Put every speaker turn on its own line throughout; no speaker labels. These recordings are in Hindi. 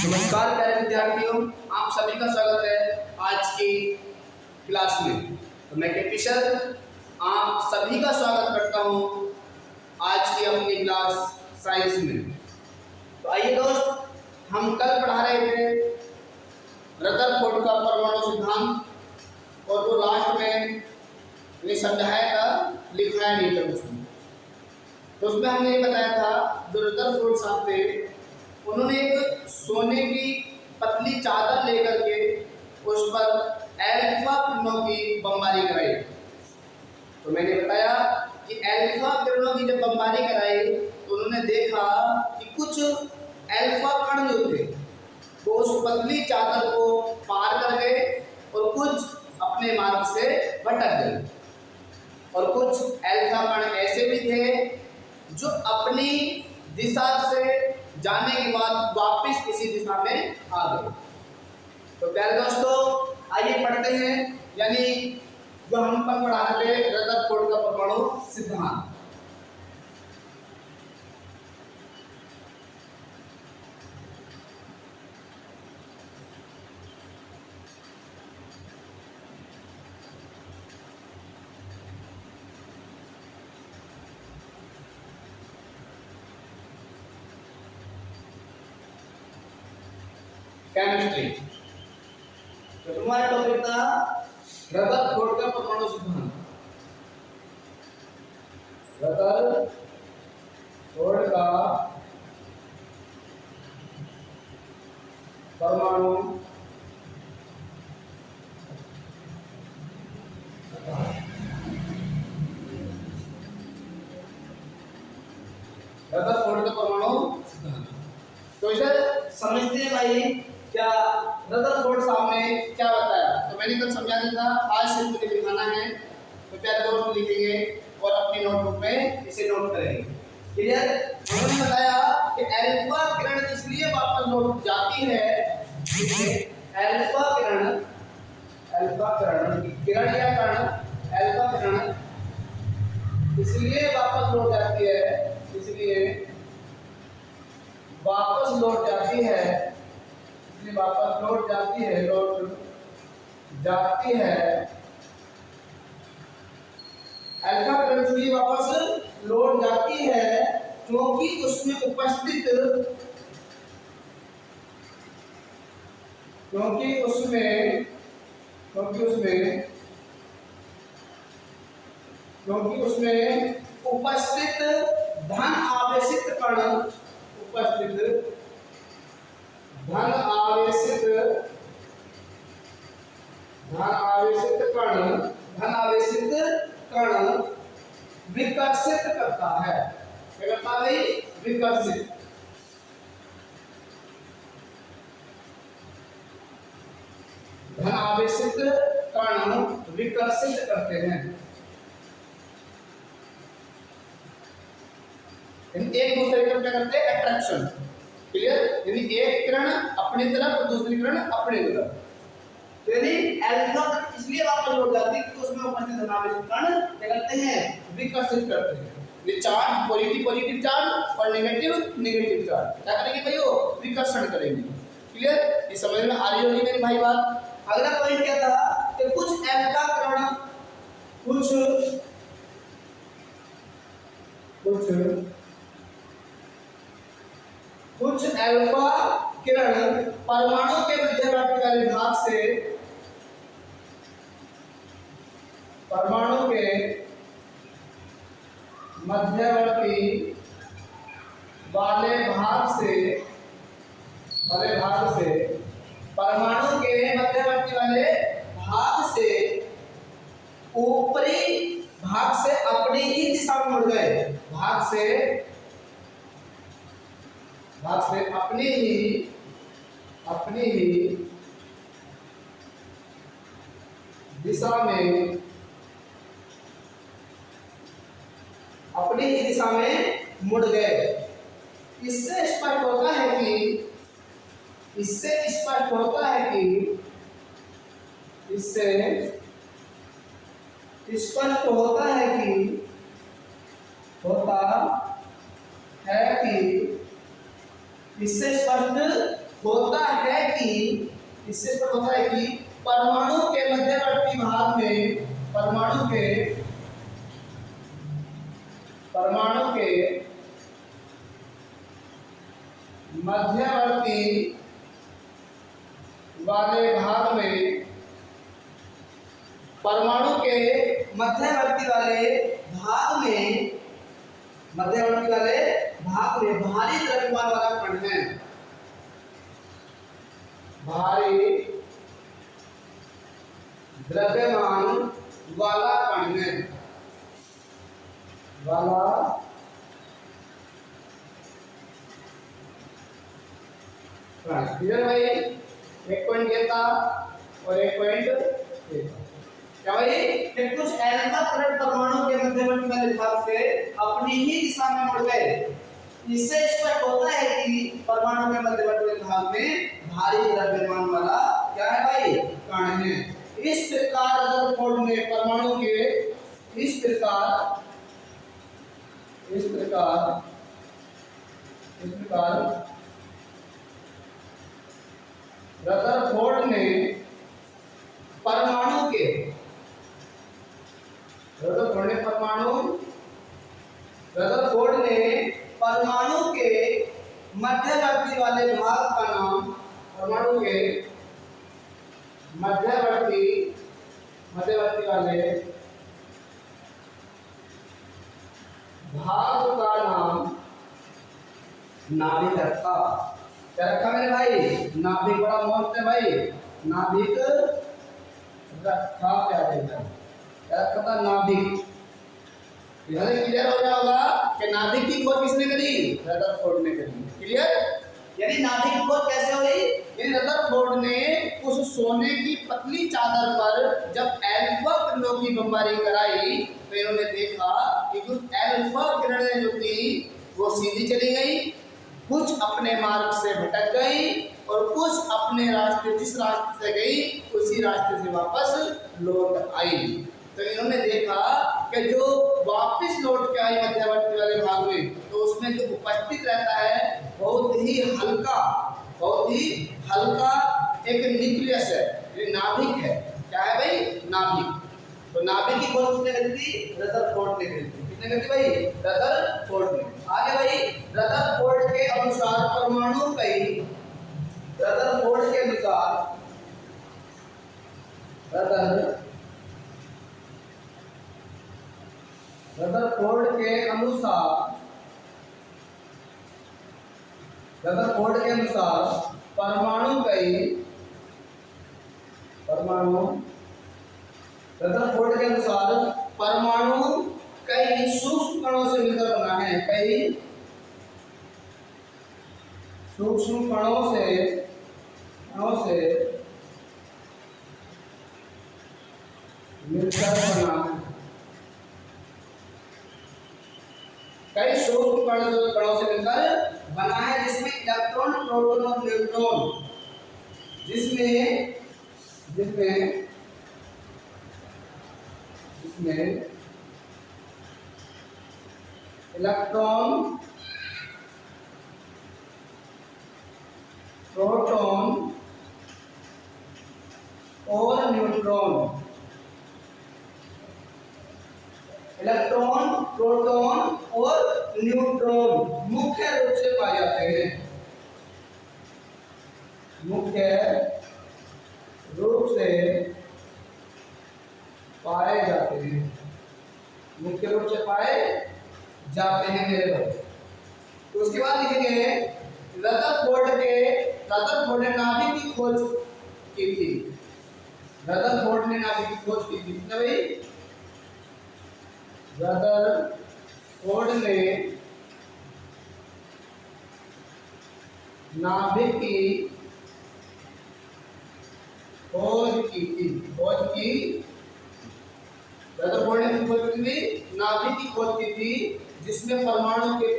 नमस्कार प्यारे विद्यार्थियों, आप सभी का स्वागत है आज की क्लास में। तो मैं के किशोर आप सभी का स्वागत करता हूं आज की अपनी क्लास साइंस में। तो आइए दोस्त, हम कल पढ़ा रहे थे रदरफोर्ड का परमाणु सिद्धांत और वो लास्ट में ये समझाया था, लिखाया नहीं था उसमें। तो उसमें हमने ये बताया था जो रदरफोर्ड साहब थे उन्होंने एक सोने की पतली चादर लेकर के उस पर अल्फा किरणों की बमबारी कराई। तो मैंने बताया कि अल्फा किरणों की जब बमबारी कराई तो उन्होंने देखा कि कुछ अल्फा कण जो थे वो उस पतली चादर को पार कर गए और कुछ अपने मार्ग से भटक गए, और कुछ अल्फा कण ऐसे भी थे जो अपनी दिशा से जाने के बाद वापस इसी दिशा में आ गए। तो प्यारे दोस्तों, आइए पढ़ते हैं, यानी जो हम पर पढ़ा रहे थे रदरफोर्ड का परमाणु सिद्धांत। केमिस्ट्री। तो तुम्हारा टॉपिक था रदरफोर्ड का परमाणु सिद्धांत। रदरफोर्ड का परमाणु रदरफोर्ड का परमाणु सिद्धांत। तो इसे समझते हैं भाई, क्या रदरफोर्ड साहब ने क्या बताया। तो मैंने कल समझा दिया था, आज से मुझे लिखाना है। तो प्यारे दोस्त लिखेंगे और अपनी नोटबुक में इसे नोट करेंगे। क्लियर। उन्होंने बताया कि अल्फा किरण इसलिए वापस लौट जाती है, अल्फा किरण किरण या कण अल्फा किरण इसलिए वापस लौट जाती है, इसलिए वापस लौट जाती है, इसलिए वापस लौट जाती है, लौट जाती है अल्फा किरण इसलिए वापस लौट जाती है क्योंकि उसमें उपस्थित धन आवेशित कण धन आवेशित कण विकर्षित करता है। क्या करता है? विकर्षित। धन आवेशित कण विकर्षित करते हैं। एक दूसरे को क्या करते हैं? अट्रैक्शन। क्लियर। यानी एक किरण अपनी तरफ और दूसरी किरण अपनी तरफ। तो यानी अल्फा इसलिए वापस लौट जाती है कि उसमें उपस्थित धनावेशित कण क्या करते हैं? विकर्षित करते हैं। ये चार्ज पॉजिटिव चार्ज और नेगेटिव चार्ज क्या करेंगे भाई? वो विकर्षण करेंगे। क्लियर। ये समझ में आ रही होगी मेरी भाई बात। अगला पॉइंट क्या था कि कुछ अल्फा किरण कुछ अल्फा किरण परमाणु के मध्यवर्ती वाले भाग से परमाणु के मध्यवर्ती वाले भाग से ऊपरी भाग से अपनी ही दिशा में मुड़ गए। भाग से अपनी ही दिशा में मुड़ गए। इससे स्पष्ट होता है कि इससे स्पष्ट होता है कि परमाणु के मध्यवर्ती भाग में परमाणु के मध्यवर्ती वाले भाग में परमाणु के मध्यवर्ती वाले भाग में भारी द्रव्यमान वाला कण है। भारी द्रव्यमान वाला कण है। क्लियर भाई? एक पॉइंट देता और एक पॉइंट देता। क्या भाई? कि कुछ अल्फा करंट परमाणु के मध्यवर्ती वाले भाग से अपनी ही दिशा में मुड़ गए। इससे स्पष्ट होता है कि परमाणु के मध्यवर्ती भाग में भारी द्रव्यमान वाला क्या है भाई? कण है। इस प्रकार रदरफोर्ड ने परमाणु के इस प्रकार रदरफोर्ड ने परमाणु के मध्यवर्ती वाले भाग का नाम मध्यवर्ती वाले भाग का नाम नाभिक रखा। क्या रखा मेरे भाई? नाभिक। बड़ा मस्त है भाई, नाभिक रखा। प्यारे भाई, क्या रखा था? नाभिक। यह क्लियर हो गया होगा कि नाभिक की खोज किसने करी? रदरफोर्ड ने करी। क्लियर? यानी नाभिक की खोज कैसे हुई? यानी रदरफोर्ड ने उस सोने की पतली चादर पर जब अल्फा किरणों की बमबारी कराई तो इन्होंने देखा कि कुछ अल्फा किरणें जो थी वो सीधी चली गई, कुछ अपने मार्ग से भटक गई और कुछ अपने रास्ते, जिस रास्ते से गई उसी रास्ते से वापस लौट आई। तो इन्होंने देखा कि जो वापस लौट के आई मध्यवर्ती वाले भाग में, तो उसमें जो उपस्थित रहता है बहुत ही हल्का एक न्यूक्लियस है, ये नाभिक है। क्या है भाई? नाभिक। तो नाभिक की खोज किसने करी थी? रदरफोर्ड ने करी थी। किसने करी थी भाई? रदरफोर्ड ने। आगे भाई, रदरफोर्ड के अनुसार परमाणु कई रदरफोर्ड के अनुसार परमाणु कई सूक्ष्म कणों से मिलकर बना है। कई सूक्ष्म कणों से मिलकर बना है। कई सूक्ष्म कणों से मिलकर बना है, जिसमें इलेक्ट्रॉन, प्रोटॉन और न्यूट्रॉन जिसमें इलेक्ट्रॉन, प्रोटॉन और न्यूट्रॉन, इलेक्ट्रॉन, प्रोटॉन और न्यूट्रॉन मुख्य रूप से पाए जाते हैं। मुख्य रूप से पाए जाते हैं मेरे भाई। तो उसके बाद लिखेंगे रदरफोर्ड ने नाभिक की खोज की थी। रदरफोर्ड ने नाभिक की खोज की थी ना भाई? रदरफोर्ड ने नाभिक की खोज की थी। रदरफोर्ड ने नाभिक की खोज की थी जिसमें परमाणु के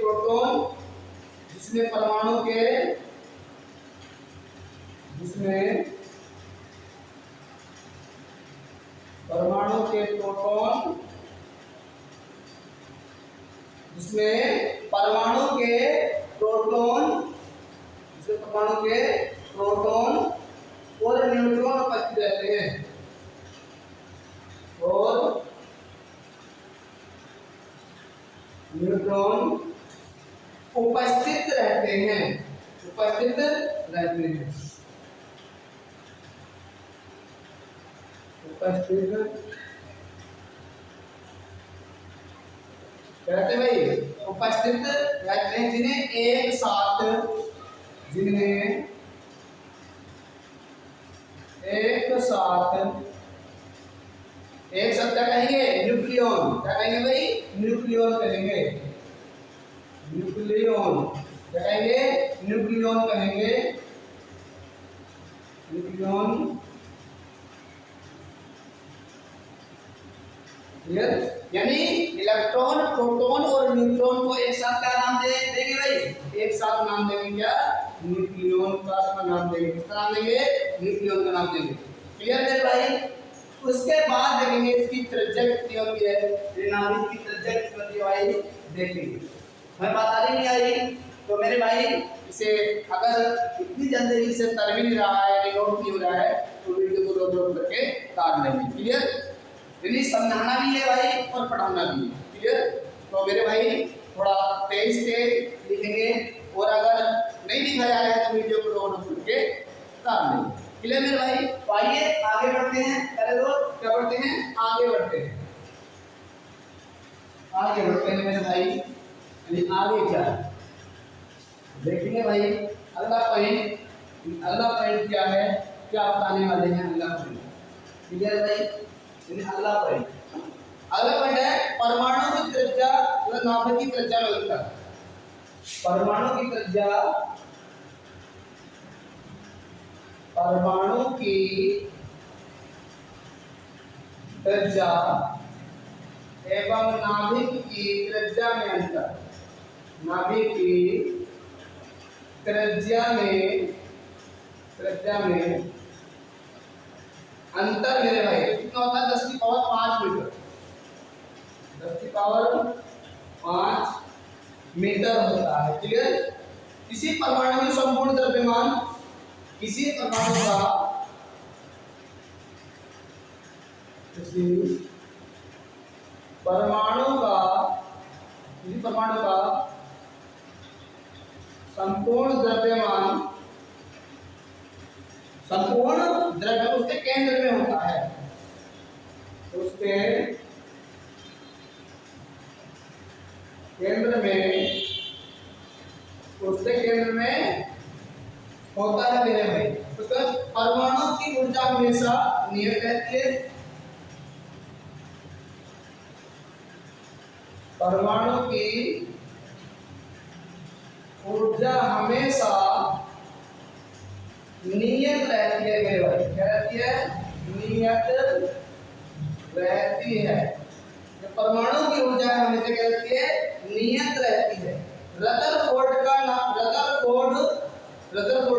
प्रोटॉन, परमाणु के प्रोटॉन और न्यूट्रॉन उपस्थित रहते हैं और न्यूट्रॉन उपस्थित रहते हैं, उपस्थित रहते हैं, उपस्थित कहते भाई उपस्थित रहते हैं जिन्हें एक साथ एक साथ क्या कहेंगे, न्यूक्लियॉन। क्या कहेंगे भाई, न्यूक्लियॉन कहेंगे, न्यूक्लियॉन क्या कहेंगे, न्यूक्लियॉन कहेंगे, न्यूक्लियॉन। यानी इलेक्ट्रॉन, प्रोटॉन और न्यूट्रॉन को एक साथ क्या नाम देंगे भाई, एक साथ नाम देंगे क्या, न्यूक्लियॉन का नाम देंगे। किसका नाम देंगे, न्यूक्लियॉन का नाम देंगे। क्लियर है भाई। उसके बाद देखेंगे इसकी त्रिज्या कितनी होती है, नाभिक की त्रिज्या कितनी होती है भाई देखेंगे। हमें बात आ रही नहीं आ रही, तो मेरे भाई इसे अगर इतनी जल्दी से तर भी नहीं रहा है, नोट नहीं हो रहा है, तो वीडियो को रोक करके काट लेंगे। क्लियर, यानी समझाना भी है भाई और पढ़ाना भी है। क्लियर, तो मेरे भाई थोड़ा तेज लिखेंगे और अगर नहीं लिखा जा रहा है तो वीडियो को रोक करके काट लेंगे। क्लियर मेरे भाई। तो आइए आगे बढ़ते हैं, पहले तो क्या बढ़ते हैं, आगे बढ़ते हैं, आगे बढ़ते हैं मेरे भाई। यानी आगे क्या है देखेंगे भाई। अगला पॉइंट क्या है, क्या बताने वाले हैं अगला पॉइंट। क्लियर भाई, यानी अगला पॉइंट है परमाणु की त्रिज्या, मतलब नाभिक की त्रिज्या में अंतर। परमाणु की त्रिज्या, परमाणु की त्रिज्या एवं नाभिक की त्रिज्या में अंतर। नाभिक की त्रिज्या में अंतर मेरे भाई कितना होता है, 10 की पावर 5 मीटर, 10 की पावर 5 मीटर होता है। क्लियर। किसी परमाणु में संपूर्ण द्रव्यमान, किसी परमाणु का संपूर्ण द्रव्य उसके केंद्र में होता है, उसके केंद्र में होता है मेरे भाई। उसका परमाणु की ऊर्जा हमेशा नियत रहती है, परमाणु की ऊर्जा हमेशा नियत रहती है मेरे भाई। क्या रहती है, नियत रहती है। परमाणु की ऊर्जा हमेशा क्या रहती है, नियत रहती है। रदरफोर्ड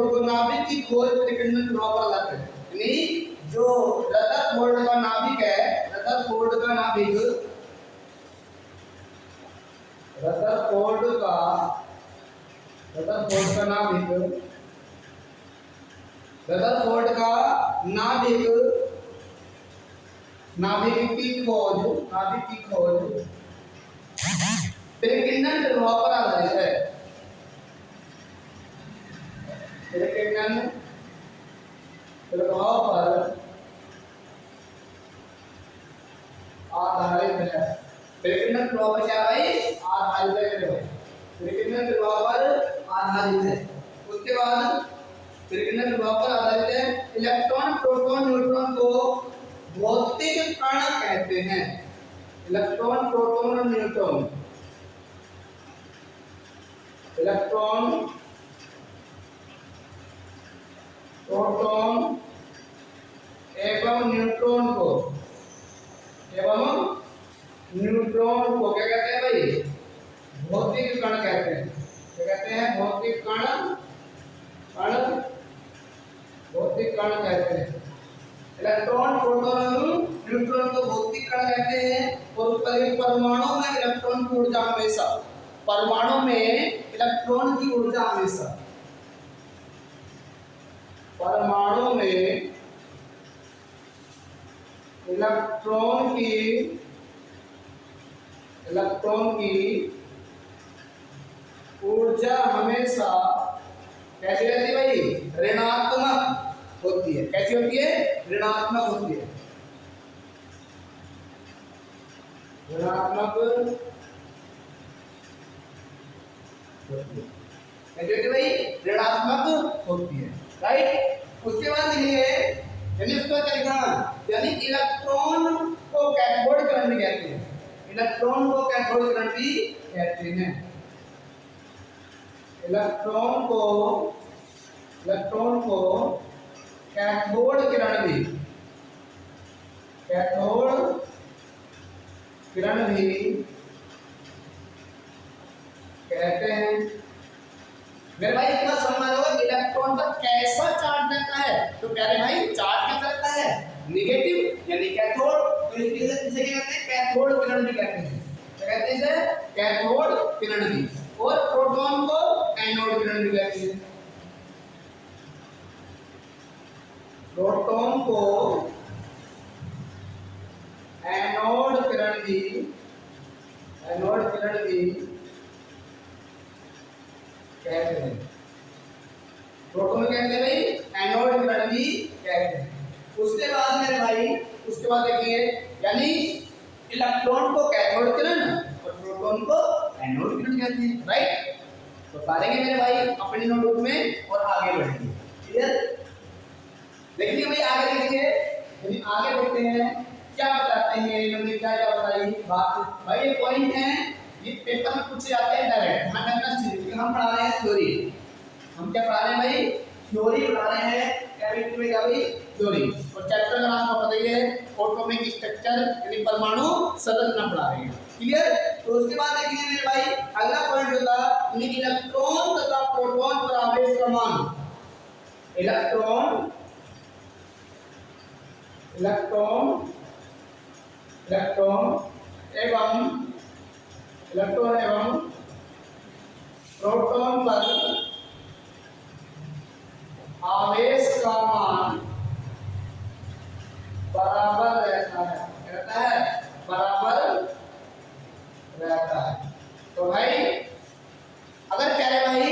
को नाभिक की खोज परिकेंद्रक प्रभाव पर लाते हैं। यानी जो रदरफोर्ड का नाभिक है, रदरफोर्ड का नाभिक नाभिक की खोज परिकेंद्रक प्रभाव पर आधारित है। परिकेंद्रक प्रभाव पर आधारित है। परिकेंद्रक प्रभाव पर क्या भाई, आधारित है भाई। परिकेंद्रक प्रभाव पर आधारित है। उसके बाद परिकेंद्रक प्रभाव पर आधारित है। इलेक्ट्रॉन, प्रोटॉन, न्यूट्रॉन को भौतिक कण कहते हैं। इलेक्ट्रॉन, प्रोटॉन और न्यूट्रॉन, इलेक्ट्रॉन, प्रोटॉन एवं न्यूट्रॉन को क्या कहते हैं भाई, भौतिक कण कहते हैं। क्या कहते हैं, भौतिक कण कहते हैं। इलेक्ट्रॉन, प्रोटॉन और न्यूट्रॉन को भौतिक कण कहते हैं। और परमाणु में इलेक्ट्रॉन की ऊर्जा हमेशा, परमाणु में इलेक्ट्रॉन की ऊर्जा हमेशा परमाणु में इलेक्ट्रॉन की ऊर्जा हमेशा कैसी रहती है भाई? ऋणात्मक होती है। कैसी होती है? ऋणात्मक होती है। ऋणात्मक होती है भाई, ऋणात्मक होती है। राइट। उसके बाद लिखिए, यानी उसको क्या लिखना, यानी इलेक्ट्रॉन को कैथोड किरण भी कहते हैं। इलेक्ट्रॉन को कैथोड किरण भी कहते हैं। इलेक्ट्रॉन को कैथोड किरण भी कहते हैं। मेरे भाई इतना सम्मान होगा, इलेक्ट्रॉन का कैसा चार्ज रहता है? तो प्यारे भाई चार्ज कैसा रहता है? नेगेटिव, यानी कैथोड। तो इसे क्या कहते हैं? कैथोड किरण भी कहते हैं। क्या कहते हैं इसे? कैथोड किरण भी। और प्रोटॉन को एनोड किरण भी कहते हैं। प्रोटॉन को एनोड किरण भी कहते हैं। प्रोटॉन कहते हैं भाई, एनोड किरण भी कहते हैं। उसके बाद मेरे भाई, उसके बाद देखिए, यानी इलेक्ट्रॉन को कैथोड किरण और प्रोटॉन को एनोड किरण कहते हैं। राइट। तो पढ़ेंगे मेरे भाई अपनी नोटबुक में और आगे बढ़ेंगे। क्लियर? देखिए भाई आगे देखिए, यदि आगे बढ़ते हैं क्या बताते हैं इन्होंने, क्या क्या बताई बात। भाई ये पॉइंट है, ये पेपर में पूछे जाते हैं डायरेक्ट। ध्यान रखना चाहिए क्योंकि हम पढ़ा रहे हैं थ्योरी। हम क्या पढ़ा रहे हैं भाई? थ्योरी पढ़ा रहे हैं। केमिस्ट्री में क्या भाई? थ्योरी। और चैप्टर का नाम आपको पता ही है, एटॉमिक स्ट्रक्चर यानी परमाणु संरचना पढ़ा रहे हैं। क्लियर? तो उसके बाद देखिए मेरे भाई अगला पॉइंट होगा इलेक्ट्रॉन तथा प्रोटॉन पर आवेश का मान। इलेक्ट्रॉन एवं प्रोटॉन पर आवेश का मान बराबर रहता है। रहता है, बराबर रहता है। तो भाई अगर कह रहे भाई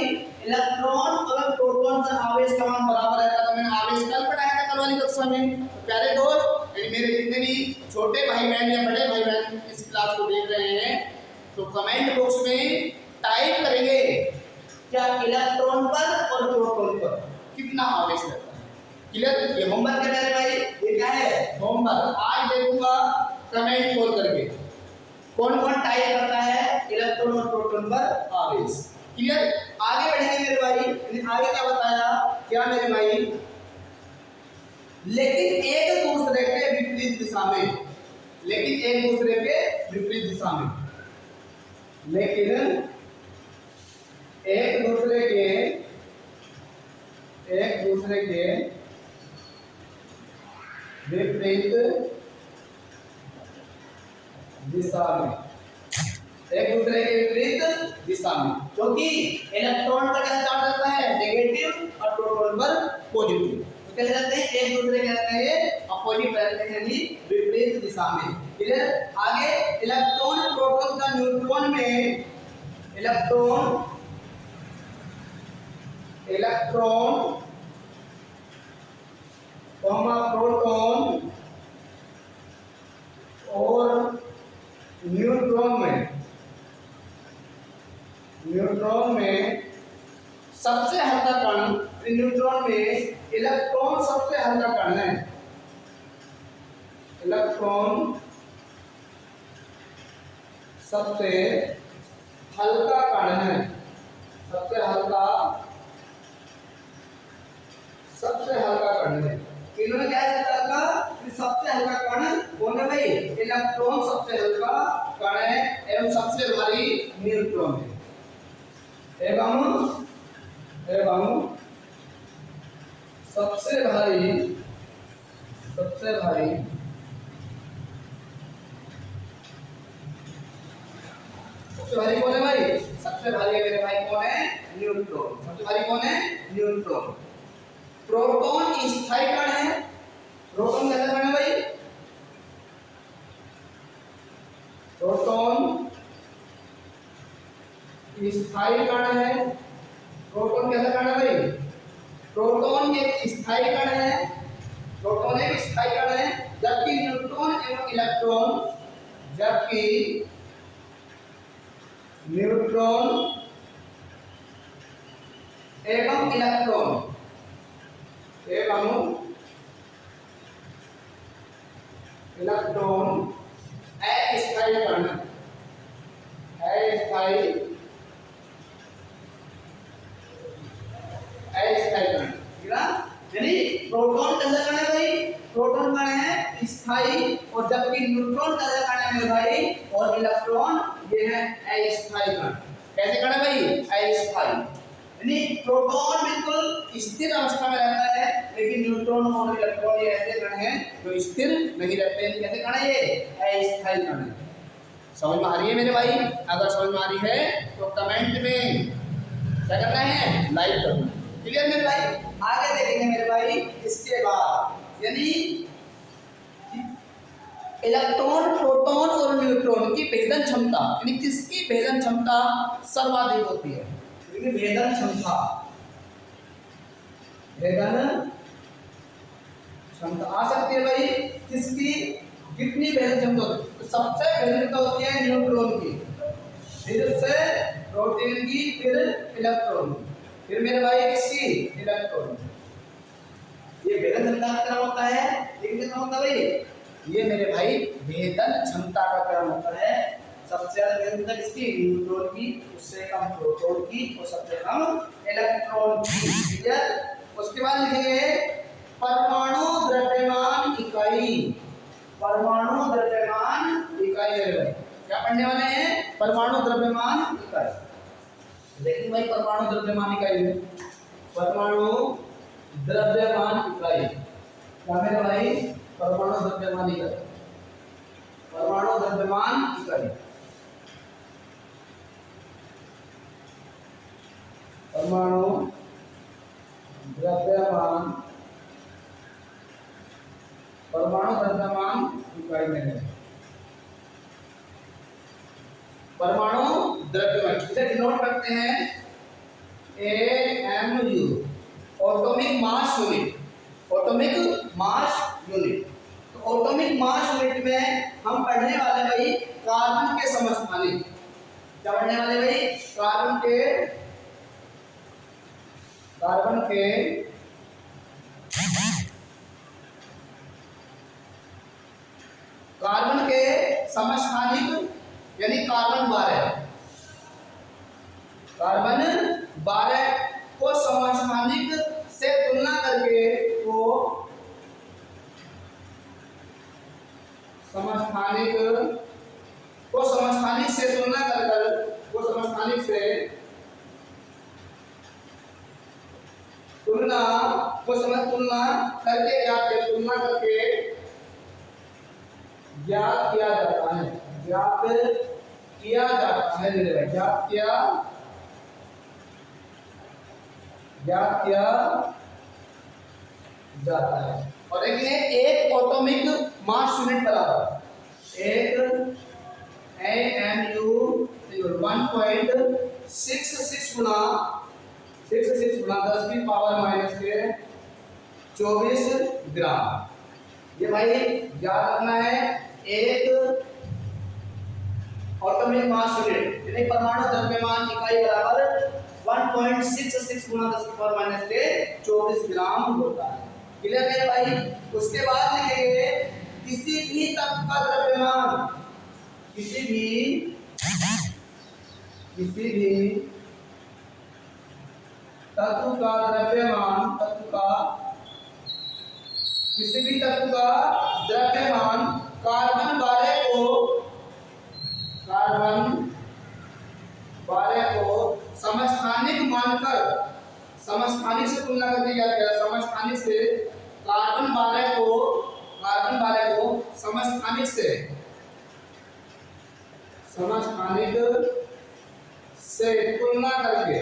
इलेक्ट्रॉन और प्रोटॉन का आवेश का मान बराबर रहता है, तो मैंने आवेश कल पढ़ाया था कल वाली कक्षा में। प्यारे दोस्त, मेरे जितने भी छोटे भाई बहन या बड़े भाई बहन इस क्लास को देख रहे हैं, तो कमेंट बॉक्स में टाइप करेंगे क्या इलेक्ट्रॉन पर और प्रोटॉन पर कितना आवेश रहता है। क्लियर? ये होमवर्क है मेरे भाई, ये क्या है? होमवर्क। आज देखूंगा कमेंट खोल करके कौन कौन टाइप करता है इलेक्ट्रॉन और प्रोटॉन पर आवेश। क्लियर? आगे बढ़ेंगे मेरे भाई। आगे क्या बताया, क्या मेरे भाई, लेकिन एक दूसरे के विपरीत दिशा में। लेकिन एक दूसरे के विपरीत दिशा में। लेकिन एक दूसरे के विपरीत दिशा में। एक दूसरे के विपरीत दिशा में, क्योंकि इलेक्ट्रॉन का क्या चार्ज रहता है? नेगेटिव और प्रोटॉन पर पॉजिटिव। तो क्या रहते हैं? एक दूसरे के रहते हैं अपोजिट रहते हैं, यानी विपरीत दिशा में। क्लियर? आगे इलेक्ट्रॉन प्रोटॉन का न्यूट्रॉन में इलेक्ट्रॉन प्रोटॉन और न्यूट्रॉन में सबसे हल्का कण, न्यूट्रॉन में इलेक्ट्रॉन सबसे हल्का कण है। इलेक्ट्रॉन सबसे हल्का कण है। सबसे हल्का कण है। इन्होंने क्या बताया? सबसे हल्का कण कौन है भाई? इलेक्ट्रॉन सबसे हल्का कण है एवं सबसे भारी न्यूट्रॉन है। एवं सबसे भारी कौन है भाई? सबसे भारी है मेरे भाई कौन है? न्यूट्रॉन। सबसे भारी कौन है? न्यूट्रॉन। प्रोटॉन स्थायी कण है। प्रोटॉन कैसा कण है भाई? प्रोटॉन स्थायी कण है। प्रोटॉन कैसा कण है भाई? प्रोटॉन एक स्थायी कण है। प्रोटॉन एक स्थायी कण है, जबकि न्यूट्रॉन एवं इलेक्ट्रॉन, जबकि न्यूट्रॉन एवं इलेक्ट्रॉन अस्थायी कण है। अस्थायी कण, यानी प्रोटॉन कैसा कण है भाई? प्रोटॉन कण है स्थायी, और जबकि न्यूट्रॉन कैसा कण है मेरे भाई? और इलेक्ट्रॉन ये है अस्थायी कण। कैसे कण है भाई? अस्थायी, यानी प्रोटॉन बिल्कुल स्थिर अवस्था में रहता है, लेकिन न्यूट्रॉन और इलेक्ट्रॉन ये ऐसे कण हैं जो स्थिर नहीं रहते हैं। कैसे कण है ये? अस्थायी कण है। समझ में आ रही है मेरे भाई? अगर समझ में आ रही है तो कमेंट में क्या करना है? लाइक करना। क्लियर मेरे भाई? आगे देखेंगे मेरे भाई इसके बाद, यानी इलेक्ट्रॉन, प्रोटॉन और न्यूट्रॉन की भेदन क्षमता, यानी किसकी भेदन क्षमता सर्वाधिक होती है? भेदन क्षमता, भेदन क्षमता आ सकती है भाई किसकी? कितनी भेदन क्षमता होती है? तो सबसे भेदन क्षमता होती है न्यूट्रॉन की, फिर से प्रोटॉन की, फिर इलेक्ट्रॉन, फिर मेरे भाई किसकी? इलेक्ट्रॉन। ये भेदन क्षमता का क्रम होता है। लेकिन कितना होता है भाई? ये मेरे भाई भेदन क्षमता का क्रम होता है। सबसे ज्यादा भेदन क्षमता किसकी? न्यूट्रॉन की, उससे कम प्रोटॉन की, और सबसे कम इलेक्ट्रॉन की। क्लियर? उसके बाद लिखेंगे परमाणु द्रव्यमान इकाई। परमाणु द्रव्यमान इकाई मेरे भाई क्या पढ़ने वाले हैं? परमाणु द्रव्यमान इकाई। देखिए भाई परमाणु द्रव्यमान इकाई में, परमाणु द्रव्यमान इकाई क्या मेरे भाई? परमाणु द्रव्यमान इकाई, परमाणु द्रव्यमान इकाई, परमाणु द्रव्यमान, परमाणु द्रव्यमान इकाई में परमाणु द्रव्यमान इसे डिनोट करते हैं AMU, atomic mass unit. Atomic mass unit, तो एटॉमिक मास यूनिट में हम पढ़ने वाले भाई कार्बन के समस्थानिक। क्या पढ़ने वाले भाई? कार्बन के समस्थानिक, यानी कार्बन 12, कार्बन 12 को समस्थानिक से तुलना करके, वो समस्थानिक से तुलना कर, वो समस्थानिक से तुलना, वो तुलना करके तुलना करके ज्ञात किया जाता है। ज्ञात किया जाता है मेरे भाई, ज्ञात किया जाता है। और एक एटॉमिक मास यूनिट बराबर एक AMU 1.66 गुना 10 की पावर माइनस के 24 ग्राम। ये भाई याद रखना है। एक एटॉमिक मास यूनिट यानी परमाणु द्रव्यमान इकाई बराबर 1.66 गुना 10 की पावर माइनस के 24 ग्राम होता है। क्लियर है भाई? उसके बाद लिखेंगे किसी भी तत्व का द्रव्यमान, किसी भी तत्व का द्रव्यमान, किसी भी तत्व का द्रव्यमान कार्बन 12 को समस्थानिक मानकर, समस्थानिक से तुलना करके क्या किया? समस्थानिक से कार्बन 12 को समस्थानिक से तुलना करके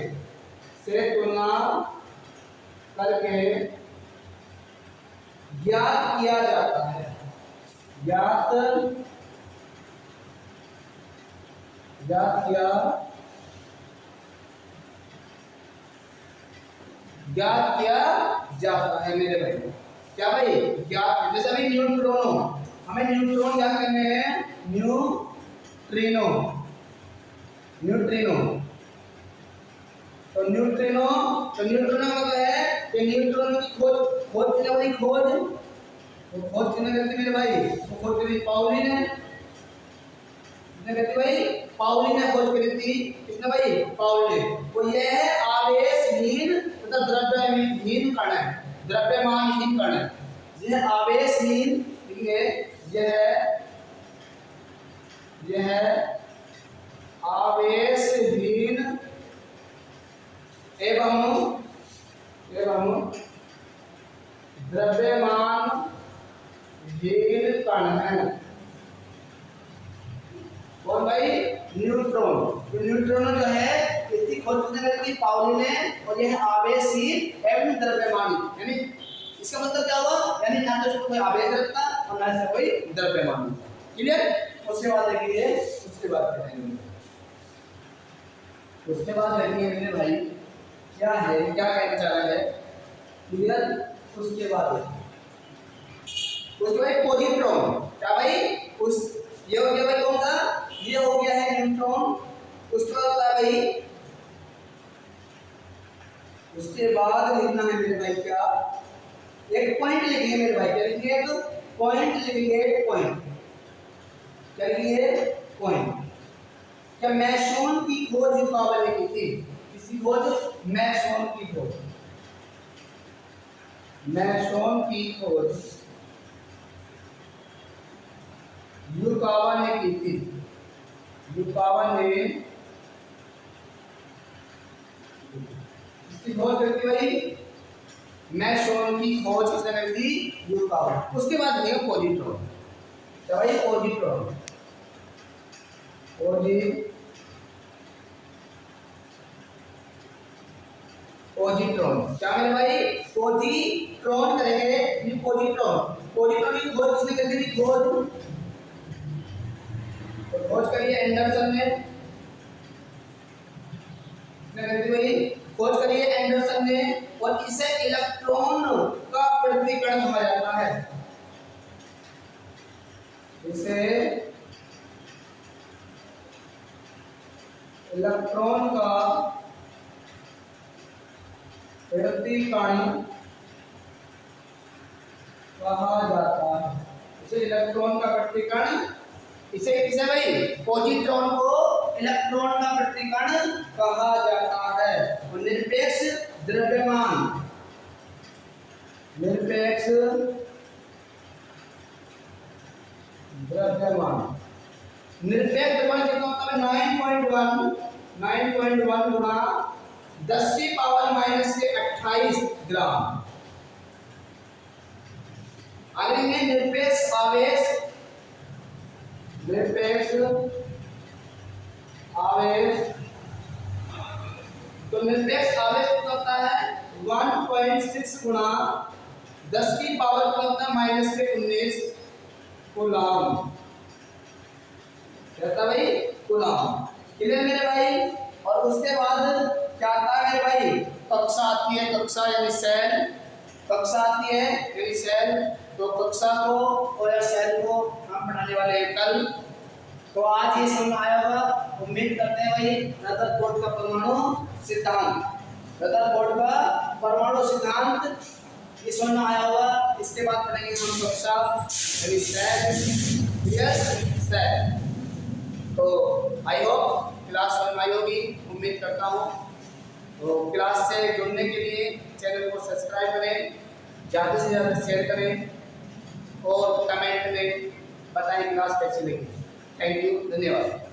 ज्ञात किया जाता है, ज्ञात किया जाता है मेरे भाई। क्या भाई? ज्ञात। जैसे अभी न्यूट्रॉनो, हमें न्यूट्रॉन ज्ञात करने हैं, न्यूट्रिनो, तो न्यूट्रिनो मतलब है कि न्यूट्रॉन की खोज किसने करी? खोज किसने करती मेरे भाई? वो खोज करी पाउली ने। किसने करती भाई? पाउली ने खोज करी थी। किसने भाई? पाउली ने। तो यह है आवेशहीन मतलब द्रव्यहीन कण है, द्रव्यमानहीन कण है। यह आवेशहीन, यह आवेशहीन एवं द्रव्यमानहीन कण है। कौन भाई? न्यूट्रॉन। तो न्यूट्रॉन जो है इसकी खोज किसने करी? पाउली ने। और यह आवेशहीन एवं द्रव्यमान, यानी इसका मतलब क्या हुआ? यानी ना तो इसमें कोई आवेश रखता और ना इसमें कोई द्रव्यमान। क्लियर? उसके बाद देखिए, उसके बाद देखिए मेरे भाई क्या है, क्या कहना चाह रहा है। क्लियर? उसके बाद पॉजिट्रॉन। क्या भाई? ये हो गया भाई कौन सा? ये हो गया है न्यूट्रॉन। उसके बाद होता है भाई, उसके बाद लिखना है मेरे भाई क्या? एक पॉइंट लिखेंगे मेरे भाई। क्या लिखेंगे? एक पॉइंट लिखेंगे। क्या लिखेंगे? पॉइंट। क्या मैसोन की खोज युकावा ने की थी? किसकी खोज? मैसोन की खोज। मैसोन की खोज युकावा ने की थी। युकावा ने इसकी खोज करती भाई, मैसोन की खोज किसने करी थी? युकावा। उसके बाद देखिए पॉजिट्रॉन। क्या भाई? पॉजिट्रॉन। पॉजिट्रॉन। क्या मेरे भाई? पॉजिट्रॉन करेंगे। ये पॉजिट्रॉन की खोज किसने करी थी? खोज करिए एंडरसन ने। किसने करी थी भाई? खोज करिए एंडरसन ने। और इसे इलेक्ट्रॉन का पृथक्करण कहा जाता है। इसे इलेक्ट्रॉन का पृथक्करण कहा जाता है। इसे इलेक्ट्रॉन का पृथक्करण, इसे किसे भाई? पॉजिट्रॉन को इलेक्ट्रॉन का पृथक्करण कहा जाता है। और निरपेक्ष द्रव्यमान, निरपेक्ष द्रव्यमान कितना होता है? 9.1 गुना 10 की पावर -28 ग्राम। आगे निरपेक्ष आवेश, तो निरपेक्ष आवेश कितना होता है? 1.6 गुना 10 की पावर कितना होता है? -19 कूलम। कहता भाई कूलम। क्लियर मेरे भाई? और उसके बाद क्या आता है मेरे भाई? कक्षा आती है, कक्षा यानी सेल। कक्षा आती है यानी सेल। तो कक्षा को और सेल को हम पढ़ाने वाले हैं कल। तो आज ये समझ आया होगा, उम्मीद करते हैं भाई। रदरफोर्ड का परमाणु सिद्धांत, रदरफोर्ड का परमाणु सिद्धांत ये समझ आया होगा। इसके बाद पढ़ेंगे हम कक्षा यानी सेल। Yes cell. तो आई होप क्लास समझ में आई होगी, उम्मीद करता हूँ। तो क्लास से जुड़ने के लिए चैनल को सब्सक्राइब करें, ज़्यादा से ज़्यादा शेयर करें और कमेंट में बताएं क्लास कैसी लगी। थैंक यू, धन्यवाद।